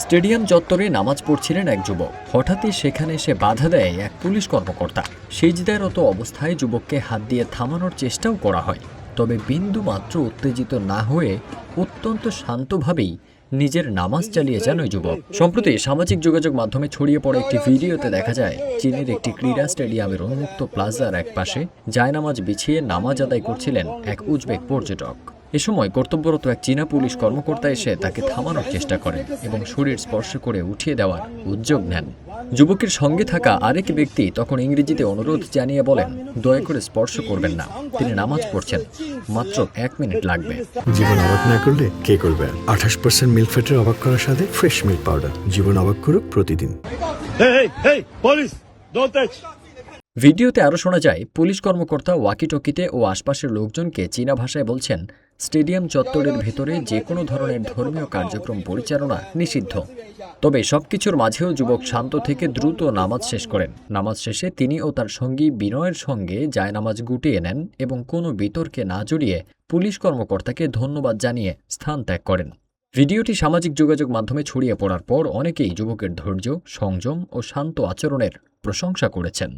Stadium চত্বরে নামাজ পড়ছিলেন এক যুবক। হঠাৎই সেখানে এসে বাধা দেয় এক পুলিশ কর্মকর্তা। সিজদারত অবস্থায় যুবককে হাত দিয়ে থামানোর চেষ্টাও করা হয়, তবে বিন্দু মাত্র উত্তেজিত না হয়ে অত্যন্ত শান্তভাবেই নিজের নামাজ চালিয়ে যান ওই যুবক। সম্প্রতি সামাজিক যোগাযোগ মাধ্যমে ছড়িয়ে পড়ে একটি ভিডিওতে দেখা যায় চীনের একটি ক্রীড়া স্টেডিয়ামের উন্মুক্ত প্লাজার এক পাশে জায়নামাজ বিছিয়ে নামাজ আদায় করছিলেন এক উজবেক পর্যটক। এ সময় কর্তব্যরত এক চীনা পুলিশ কর্মকর্তা এসে তাকে থামানোর চেষ্টা করেন এবং শরীর স্পর্শ করে উঠিয়ে দেওয়ার উদ্যোগ নেন। যুবকের সঙ্গে থাকা আরেক ব্যক্তি তখন ইংরেজিতে অনুরোধ জানিয়ে বলেন, দয়া করে স্পর্শ করবেন না, তিনি নামাজ পড়ছেন, মাত্র 1 মিনিট লাগবে। জীবন অবাক না করলে কে করবে? 28% মিল্ক ফ্যাটের অবাক করার সাথে ফ্রেশ মিল্ক পাউডার। জীবন অবাক করুক প্রতিদিন। ভিডিওতে আরও শোনা যায় পুলিশ কর্মকর্তা ওয়াকিটকিতে ও আশপাশের লোকজনকে চীনা ভাষায় বলছেন, স্টেডিয়াম চত্বরের ভেতরে যে কোনো ধরনের ধর্মীয় কার্যক্রম পরিচালনা নিষিদ্ধ। তবে সবকিছুর মাঝেও যুবক শান্ত থেকে দ্রুত নামাজ শেষ করেন। নামাজ শেষে তিনি ও তার সঙ্গী বিনয়ের সঙ্গে জায়নামাজ গুটিয়ে নেন এবং কোনো বিতর্কে না জড়িয়ে পুলিশ কর্মকর্তাকে ধন্যবাদ জানিয়ে স্থান ত্যাগ করেন। ভিডিওটি সামাজিক যোগাযোগ মাধ্যমে ছড়িয়ে পড়ার পর অনেকেই যুবকের ধৈর্য, সংযম ও শান্ত আচরণের প্রশংসা করেছেন।